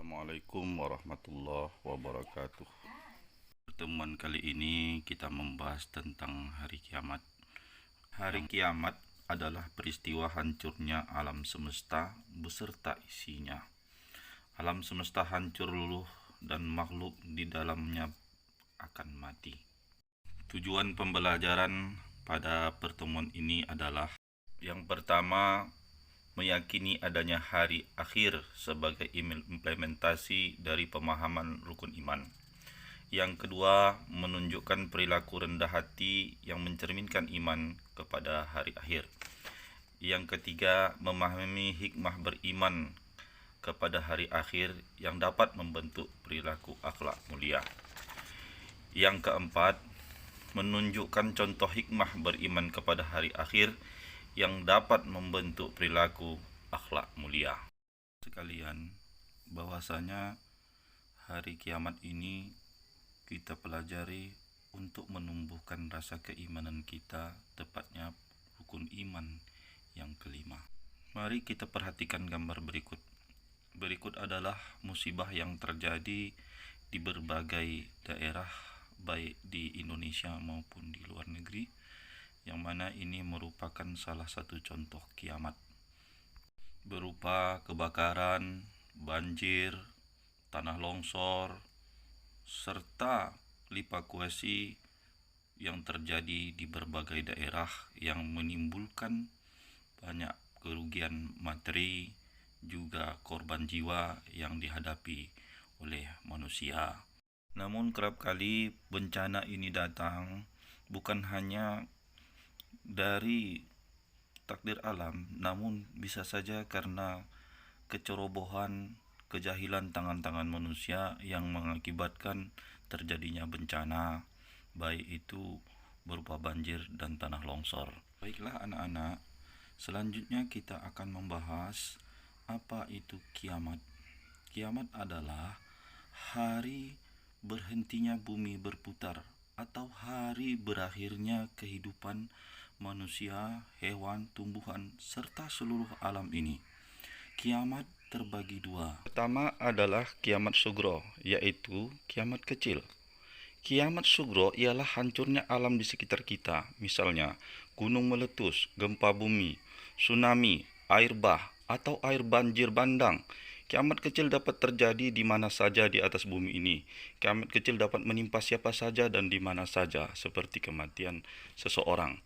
Assalamualaikum warahmatullahi wabarakatuh. Pertemuan kali ini kita membahas tentang hari kiamat. Hari kiamat adalah peristiwa hancurnya alam semesta beserta isinya. Alam semesta hancur luluh dan makhluk di dalamnya akan mati. Tujuan pembelajaran pada pertemuan ini adalah yang pertama, meyakini adanya hari akhir sebagai implementasi dari pemahaman rukun iman. Yang kedua, menunjukkan perilaku rendah hati yang mencerminkan iman kepada hari akhir. Yang ketiga, memahami hikmah beriman kepada hari akhir yang dapat membentuk perilaku akhlak mulia. Yang keempat, menunjukkan contoh hikmah beriman kepada hari akhir yang dapat membentuk perilaku akhlak mulia. Sekalian, bahwasanya hari kiamat ini kita pelajari untuk menumbuhkan rasa keimanan kita, tepatnya rukun iman yang kelima. Mari kita perhatikan gambar berikut. Berikut adalah musibah yang terjadi di berbagai daerah, baik di Indonesia maupun di luar negeri, yang mana ini merupakan salah satu contoh kiamat, berupa kebakaran, banjir, tanah longsor, serta lipakuasi yang terjadi di berbagai daerah yang menimbulkan banyak kerugian materi, juga korban jiwa yang dihadapi oleh manusia. Namun kerap kali bencana ini datang bukan hanya dari takdir alam, namun bisa saja karena kecerobohan, kejahilan tangan-tangan manusia yang mengakibatkan terjadinya bencana, baik itu berupa banjir dan tanah longsor. Baiklah anak-anak, selanjutnya kita akan membahas apa itu kiamat. Kiamat adalah hari berhentinya bumi berputar atau hari berakhirnya kehidupan manusia, hewan, tumbuhan, serta seluruh alam ini. Kiamat terbagi dua. Pertama adalah kiamat sugro, yaitu kiamat kecil. Kiamat sugro ialah hancurnya alam di sekitar kita, misalnya gunung meletus, gempa bumi, tsunami, air bah, atau air banjir bandang. Kiamat kecil dapat terjadi di mana saja di atas bumi ini. Kiamat kecil dapat menimpa siapa saja dan di mana saja, seperti kematian seseorang.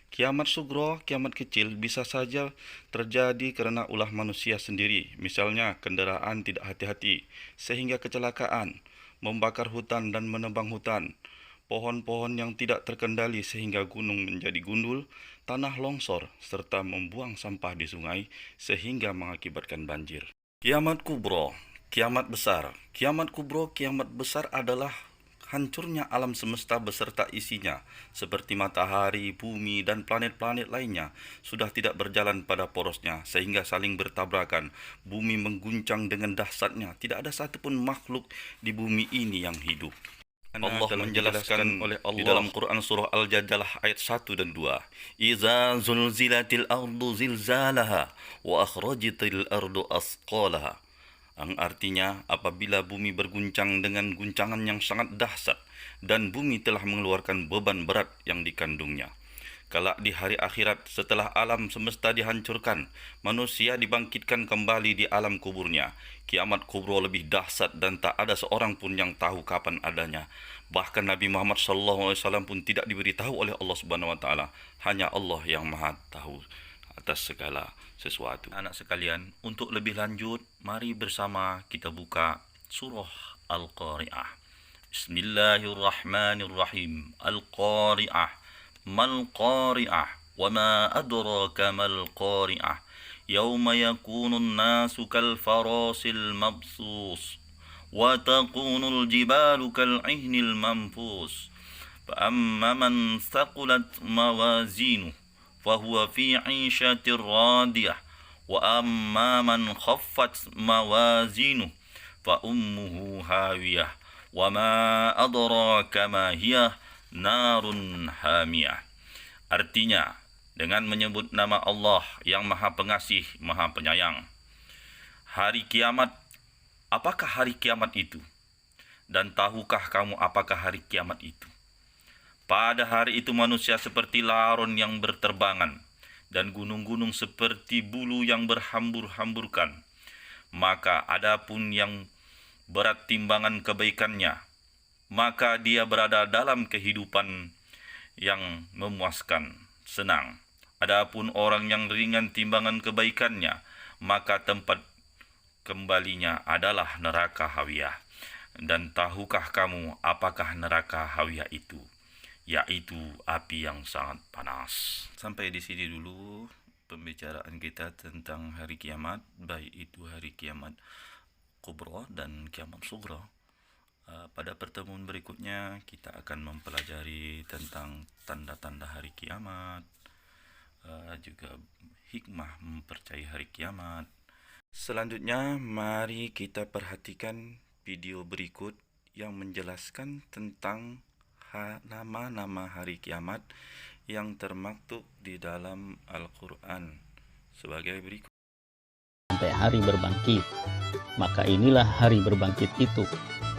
Kiamat sugro, kiamat kecil, bisa saja terjadi karena ulah manusia sendiri, misalnya kendaraan tidak hati-hati, sehingga kecelakaan, membakar hutan dan menebang hutan, pohon-pohon yang tidak terkendali sehingga gunung menjadi gundul, tanah longsor, serta membuang sampah di sungai sehingga mengakibatkan banjir. Kiamat kubro, kiamat besar. Kiamat kubro, kiamat besar adalah hancurnya alam semesta beserta isinya, seperti matahari, bumi, dan planet-planet lainnya, sudah tidak berjalan pada porosnya, sehingga saling bertabrakan. Bumi mengguncang dengan dahsyatnya, tidak ada satupun makhluk di bumi ini yang hidup. Allah menjelaskan oleh Allah di dalam Quran surah Al-Jadalah ayat 1 dan 2. Iza zulzilatil ardu zilzalaha wa akhrajatil ardu asqalaha. Yang artinya, apabila bumi berguncang dengan guncangan yang sangat dahsyat dan bumi telah mengeluarkan beban berat yang dikandungnya. Kelak di hari akhirat, setelah alam semesta dihancurkan, manusia dibangkitkan kembali di alam kuburnya. Kiamat kubro lebih dahsyat dan tak ada seorang pun yang tahu kapan adanya. Bahkan Nabi Muhammad SAW pun tidak diberitahu oleh Allah Subhanahu Wa Taala. Hanya Allah yang Maha Tahu atas segala sesuatu. Anak sekalian, untuk lebih lanjut, mari bersama kita buka surah Al-Qari'ah. Bismillahirrahmanirrahim. Al-Qari'ah. Mal Qari'ah. Wa ma adraka mal Qari'ah. Yawma yakunun nasu kal farasil mabsus. Wa takunul jibalu kal ihnil manfus. Fa amma man thaqulat mawazinuh فهو في عيشة راضية وأما من خفت موازينه فأمه هاوية وما أدراك ما هي نار حامية. Artinya, dengan menyebut nama Allah yang Maha Pengasih, Maha Penyayang. Hari kiamat apakah hari kiamat itu? Dan tahukah kamu apakah hari kiamat itu? Pada hari itu manusia seperti laron yang berterbangan, dan gunung-gunung seperti bulu yang berhambur-hamburkan. Maka adapun yang berat timbangan kebaikannya, maka dia berada dalam kehidupan yang memuaskan, senang. Adapun orang yang ringan timbangan kebaikannya, maka tempat kembalinya adalah neraka hawiyah. Dan tahukah kamu apakah neraka hawiyah itu? Yaitu api yang sangat panas. Sampai di sini dulu pembicaraan kita tentang hari kiamat, baik itu hari kiamat kubra dan kiamat sugra. Pada pertemuan berikutnya kita akan mempelajari tentang tanda-tanda hari kiamat, juga hikmah mempercayai hari kiamat. Selanjutnya mari kita perhatikan video berikut yang menjelaskan tentang nama-nama hari kiamat yang termaktub di dalam Al-Quran sebagai berikut. Sampai hari berbangkit, maka inilah hari berbangkit itu,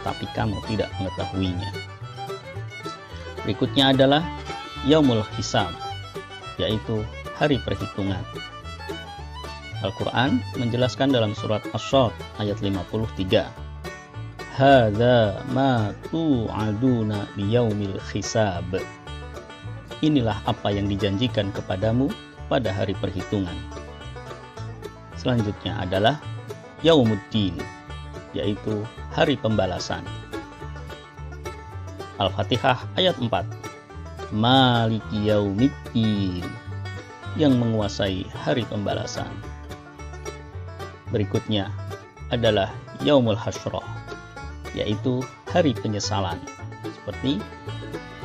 tapi kamu tidak mengetahuinya. Berikutnya adalah Yaumul Hisab, yaitu hari perhitungan. Al-Quran menjelaskan dalam surat As-Sad ayat 53, Hadza ma tu'aduna liyaumil hisab. Inilah apa yang dijanjikan kepadamu pada hari perhitungan. Selanjutnya adalah Yaumuddin, yaitu hari pembalasan. Al-Fatihah ayat 4, Maliki yaumiddin, yang menguasai hari pembalasan. Berikutnya adalah Yaumul Hasyrah, yaitu hari penyesalan, seperti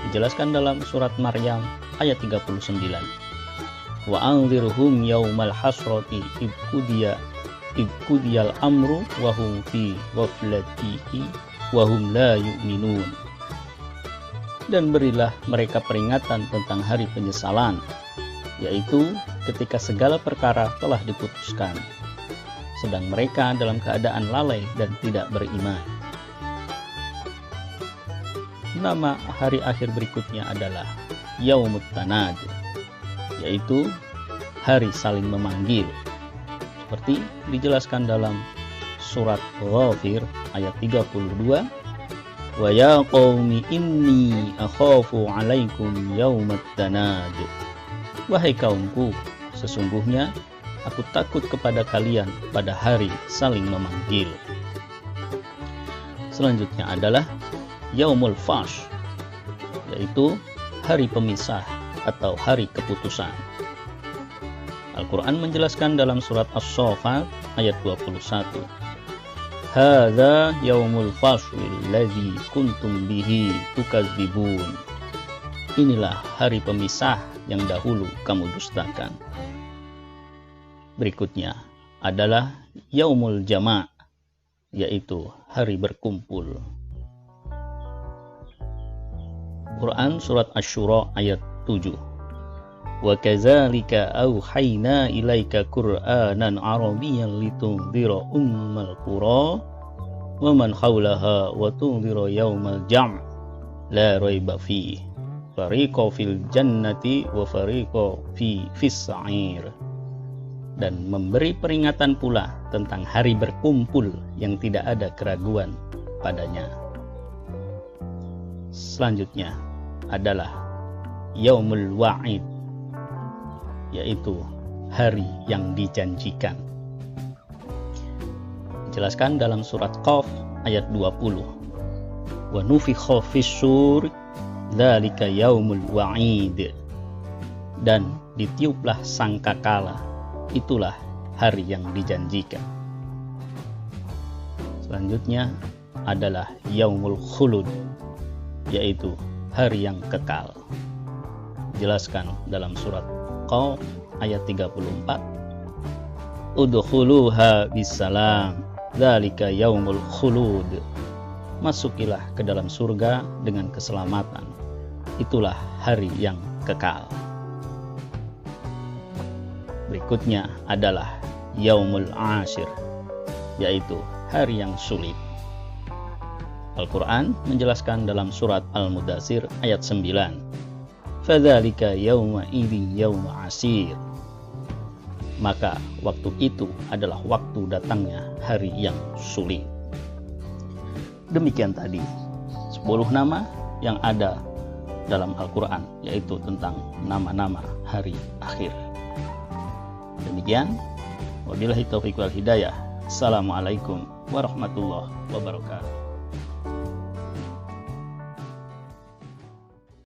dijelaskan dalam surat Maryam ayat 39. Wa anzirhum yaumal hasrati ibqudiyal amru wa hum fi ghaflatihi wa hum la yu'minun. Dan berilah mereka peringatan tentang hari penyesalan, yaitu ketika segala perkara telah diputuskan, sedang mereka dalam keadaan lalai dan tidak beriman. Nama hari akhir berikutnya adalah Yaumut Tanad, yaitu hari saling memanggil, seperti dijelaskan dalam surat Ghafir ayat 32, Wa ya qaumi inni akhafu alaikum yaumat tanad. Wahai kaumku, sesungguhnya aku takut kepada kalian pada hari saling memanggil. Selanjutnya adalah Yaumul Fash, yaitu hari pemisah atau hari keputusan. Al-Quran menjelaskan dalam surat As-Saffat ayat 21, Hadza yaumul fashlil ladzi kuntum bihi tukadzibun. Inilah hari pemisah yang dahulu kamu dustakan. Berikutnya adalah Yaumul Jama', yaitu hari berkumpul. Quran surat Asy-Syura ayat 7, Wa kadzalika auhayna ilaika Qur'anan Arabiyyan litunzira ummal qura wa man haulaha wa tunzira yaumal jam' la raiba fihi fariqo fil jannati wa fariqo fis sa'ir. Dan memberi peringatan pula tentang hari berkumpul yang tidak ada keraguan padanya. Selanjutnya adalah Yaumul Wa'id, yaitu hari yang dijanjikan. Dijelaskan dalam surat Qaf ayat 20, Wa nufikha fis-sur dzalika yaumul wa'id. Dan ditiuplah sangkakala, itulah hari yang dijanjikan. Selanjutnya adalah Yaumul Khulud, yaitu hari yang kekal. Jelaskan dalam surat Qaf ayat 34, Udkhuluha bisalam dzalika yaumul khulud. Masukilah ke dalam surga dengan keselamatan, itulah hari yang kekal. Berikutnya adalah Yaumul Ashir, yaitu hari yang sulit. Al-Quran menjelaskan dalam surat Al-Mudaththir ayat 9, "Fadzalika yauma idzin yauma asir." Maka waktu itu adalah waktu datangnya hari yang sulit. Demikian tadi 10 nama yang ada dalam Al-Quran, yaitu tentang nama-nama hari akhir. Demikian, wabillahi taufiq wal hidayah. Assalamualaikum warahmatullahi wabarakatuh.